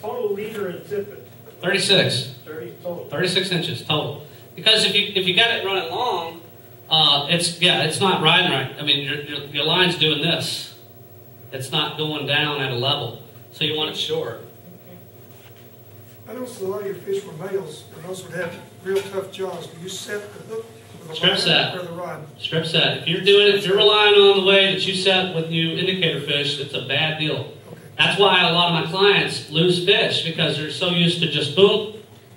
total leader and tippet? 36. 30 total. 36 inches total. Because if you got it running long, it's not riding right. I mean, your line's doing this. It's not going down at a level. So you want it short. I noticed a lot of your fish were males, and those would have real tough jaws. Do you set the hook with the Strip set. or the rod? Strip set. If you're doing it, if you're relying on the way that you set with you indicator fish, it's a bad deal. Okay. That's why a lot of my clients lose fish, because they're so used to just boom.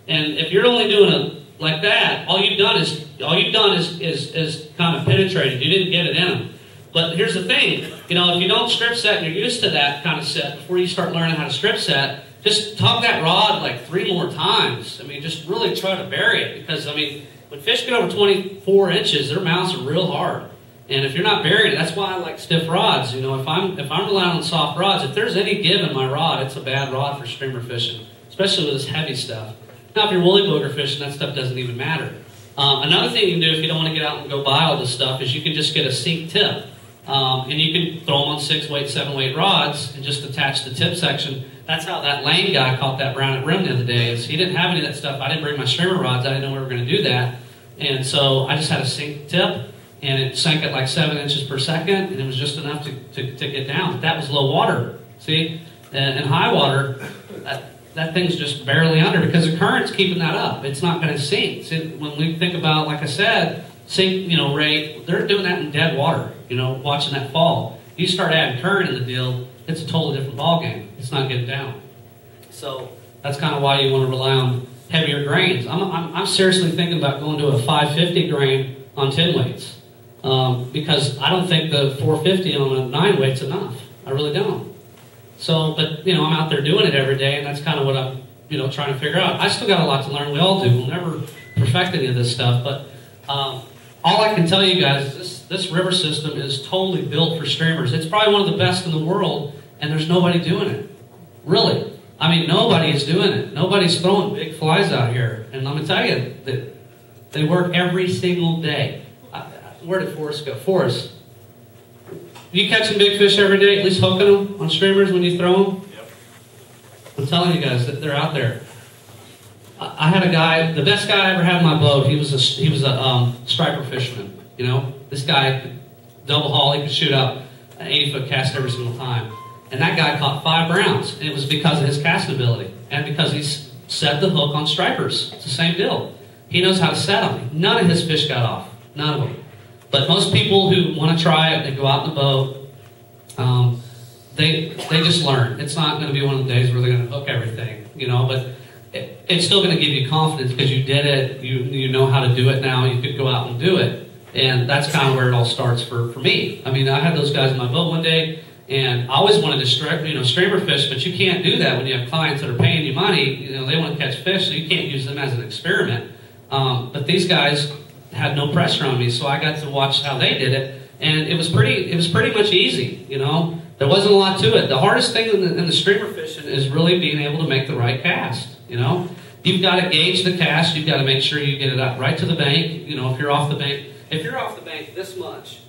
And if you're only doing it like that, all you've done is kind of penetrated. You didn't get it in them. But here's the thing, you know, if you don't strip set and you're used to that kind of set, before you start learning how to strip set, just tug that rod like 3 more times. I mean, just really try to bury it, because I mean, when fish get over 24 inches, their mouths are real hard. And if you're not burying it, that's why I like stiff rods. You know, if I'm relying on soft rods, if there's any give in my rod, it's a bad rod for streamer fishing, especially with this heavy stuff. Now, if you're woolly booger fishing, that stuff doesn't even matter. Another thing you can do if you don't want to get out and go buy all this stuff is you can just get a sink tip. And you can throw them on 6-weight, 7-weight rods and just attach the tip section. That's how that Lane guy caught that brown at rim the other day. Is he didn't have any of that stuff. I didn't bring my streamer rods. I didn't know we were going to do that. And so I just had a sink tip, and it sank at like 7 inches per second, and it was just enough to get down. But that was low water. See? And high water, that thing's just barely under, because the current's keeping that up. It's not going to sink. See, when we think about, like I said, sink, rate, they're doing that in dead water, watching that fall. You start adding current in the deal, it's a totally different ballgame. It's not getting down. So that's kind of why you want to rely on heavier grains. I'm seriously thinking about going to a 550 grain on 10 weights, because I don't think the 450 on a 9 weight's enough. I really don't. So, but I'm out there doing it every day, and that's kind of what I'm trying to figure out. I still got a lot to learn. We all do. We'll never perfect any of this stuff, but all I can tell you guys is this river system is totally built for streamers. It's probably one of the best in the world, and there's nobody doing it. Really. I mean, nobody is doing it. Nobody's throwing big flies out here. And I'm going to tell you that they work every single day. Where did Forrest go? Forrest, you catching big fish every day, at least hooking them on streamers when you throw them? Yep. I'm telling you guys that they're out there. I had a guy, the best guy I ever had in my boat. He was a striper fisherman. This guy could double haul. He could shoot out an 80-foot cast every single time. And that guy caught 5 browns. And it was because of his casting ability and because he set the hook on stripers. It's the same deal. He knows how to set them. None of his fish got off. None of them. But most people who want to try it, they go out in the boat. They just learn. It's not going to be one of the days where they're going to hook everything, but it's still going to give you confidence because you did it. You know how to do it now. You could go out and do it. And that's kind of where it all starts for me. I mean, I had those guys in my boat one day, and I always wanted to streamer fish, but you can't do that when you have clients that are paying you money. They want to catch fish, so you can't use them as an experiment. But these guys had no pressure on me, so I got to watch how they did it, and it was pretty much easy. There wasn't a lot to it. The hardest thing in the streamer fishing is really being able to make the right cast. You've got to gauge the cast. You've got to make sure you get it up right to the bank. If you're off the bank this much,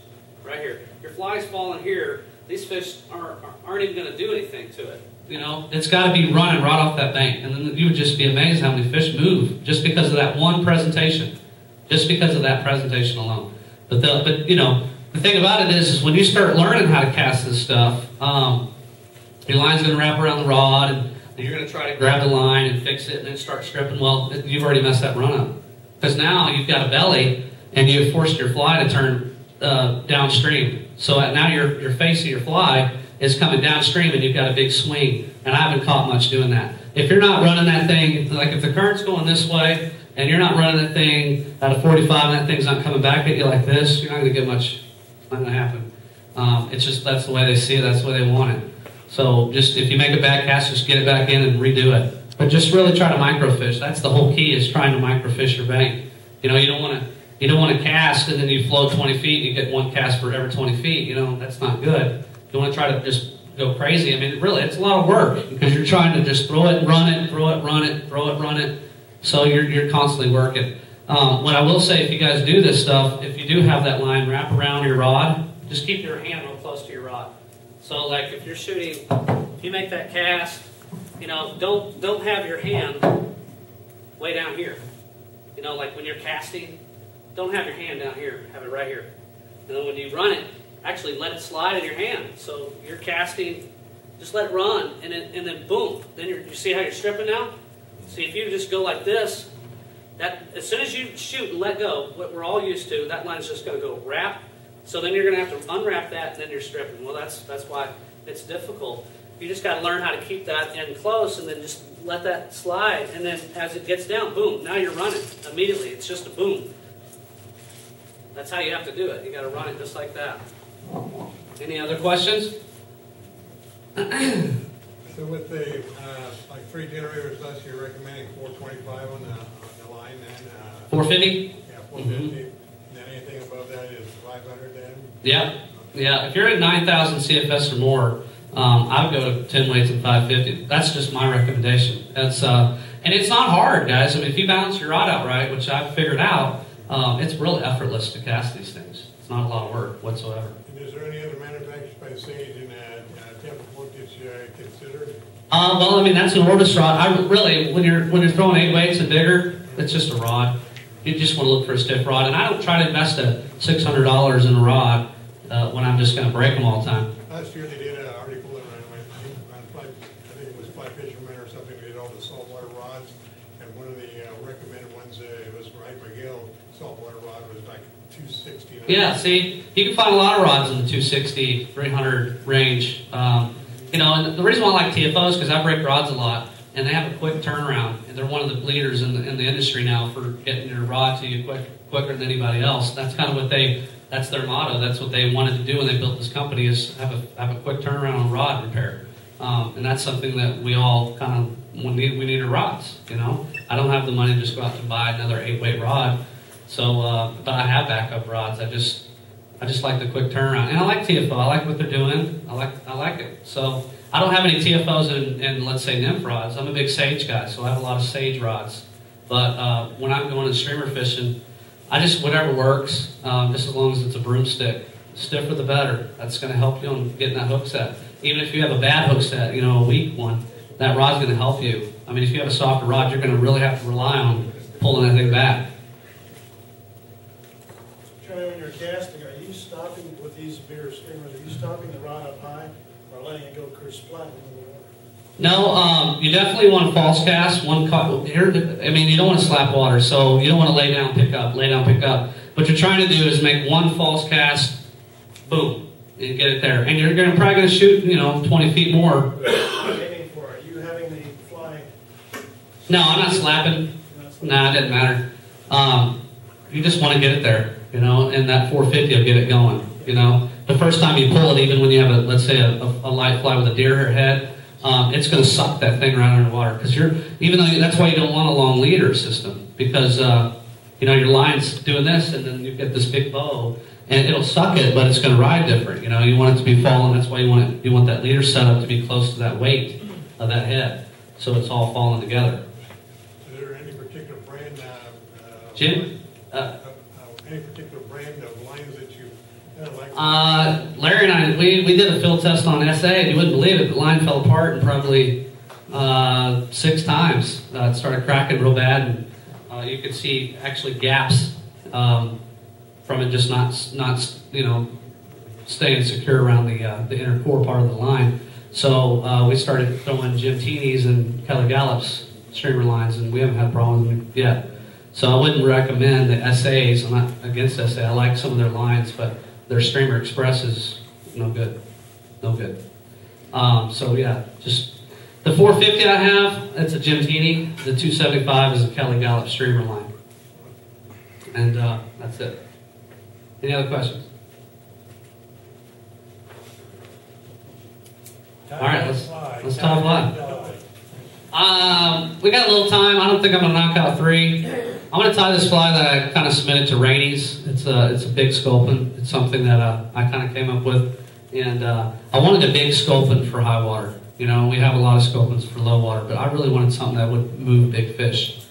right here, your fly's falling here. These fish aren't even going to do anything to it. It's got to be running right off that bank, and then you would just be amazed how many fish move just because of that one presentation, just because of that presentation alone. But the thing about it is when you start learning how to cast this stuff, your line's going to wrap around the rod, and you're going to try to grab the line and fix it and then start stripping. Well, you've already messed that run up. Because now you've got a belly and you've forced your fly to turn downstream. So now your face of your fly is coming downstream and you've got a big swing. And I haven't caught much doing that. If you're not running that thing, like if the current's going this way and you're not running that thing at a 45 and that thing's not coming back at you like this, you're not going to get much. It's not going to happen. It's just that's the way they see it. That's the way they want it. So just if you make a bad cast, just get it back in and redo it. But just really try to microfish. That's the whole key, is trying to microfish your bank. You don't want to cast and then you float 20 feet. You get one cast for every 20 feet. That's not good. You want to try to just go crazy. I mean, really, it's a lot of work because you're trying to just throw it, run it, throw it, run it, throw it, run it. So you're constantly working. What I will say, if you guys do this stuff, if you do have that line wrap around your rod, just keep your hand real close to your rod. So like if you're shooting, if you make that cast you know, don't have your hand way down here. You know, like when you're casting, don't have your hand down here. Have it right here. And then when you run it, actually let it slide in your hand. So you're casting, just let it run, and then boom. Then you see how you're stripping now? See, if you just go like this, that as soon as you shoot and let go, what we're all used to, that line's just going to go wrap. So then you're going to have to unwrap that, and then you're stripping. Well, that's why it's difficult. You just got to learn how to keep that in close, and then just let that slide. And then as it gets down, boom, now you're running immediately. It's just a boom. That's how you have to do it. You got to run it just like that. Any other questions? So with the like 3 generators less, you're recommending 425 on the line then? 450? Yeah, 450. And then anything above that is 500 then? Yeah. Yeah. If you're at 9,000 CFS or more, I would go to 10 weights and 550. That's just my recommendation. That's and it's not hard, guys. I mean, if you balance your rod out right, which I've figured out, it's really effortless to cast these things. It's not a lot of work whatsoever. And is there any other manufacturers by Sage in Pt.4 that you considered? Well, I mean, that's an Orvis rod. I really, when you're throwing 8 weights and bigger, it's just a rod. You just want to look for a stiff rod, and I don't try to invest $600 in a rod when I'm just going to break them all the time. Last year they did an article I think it was Fly Fisherman or something. They did all the saltwater rods, and one of the recommended ones it was right McGill saltwater rod was like 260. Yeah, see, you can find a lot of rods in the 260, 300 range. You know, and the reason why I like TFO is because I break rods a lot, and they have a quick turnaround, and they're one of the leaders in the industry now for getting your rod to you quicker than anybody else. That's kind of what that's their motto. That's what they wanted to do when they built this company, is have a quick turnaround on rod repair. And that's something that we all kind of we need our rods. You know, I don't have the money to just go out and buy another 8-weight rod. So, but I have backup rods. I just like the quick turnaround, and I like TFO. I like what they're doing. I like it. So I don't have any TFOs in let's say N.A.F.F rods. I'm a big Sage guy, so I have a lot of Sage rods. But when I'm going to streamer fishing, I just whatever works, just as long as it's a broomstick. The stiffer the better. That's going to help you on getting that hook set. Even if you have a bad hook set, you know, a weak one, that rod's going to help you. I mean, if you have a softer rod, you're going to really have to rely on pulling that thing back. Charlie, when you're casting, are you stopping with these bigger streamers? Are you stopping the rod up high or letting it go kersplat into the water? No, you definitely want to false cast. I mean, you don't want to slap water, so you don't want to lay down, pick up, lay down, pick up. What you're trying to do is make one false cast, boom, and get it there. And you're probably going to shoot, you know, 20 feet more. What are you aiming for? Are you having the fly? No, I'm not slapping. Nah, it doesn't matter. You just want to get it there, you know, and that 450 will get it going, you know. The first time you pull it, even when you have, let's say, a light fly with a deer head, it's going to suck that thing right underwater. Because that's why you don't want a long leader system, because you know, your line's doing this, and then you get this big bow, and it'll suck it, but it's going to ride different. You know, you want it to be falling. That's why you want that leader setup to be close to that weight of that head, so it's all falling together. Is there any particular brand? Jim? Any particular brand of lines that you like? Larry and I, we did a field test on SA, and you wouldn't believe it. The line fell apart in probably 6 times. It started cracking real bad, and you could see actually gaps from it just not you know, staying secure around the inner core part of the line. So we started throwing Jim Teeney's and Kelly Gallup's streamer lines, and we haven't had problems with them yet. So I wouldn't recommend the SAs. I'm not against SA. I like some of their lines, but their Streamer Express is no good. No good. So yeah, just the 450 I have, it's a Jim Teeney. The 275 is a Kelly Gallup streamer line. And that's it. Any other questions? All right, let's talk fly. We got a little time. I don't think I'm going to knock out 3. I'm going to tie this fly that I kind of submitted to Rainey's. It's a big sculpin. It's something that I kind of came up with. And I wanted a big sculpin for high water. You know, we have a lot of sculpins for low water, but I really wanted something that would move big fish.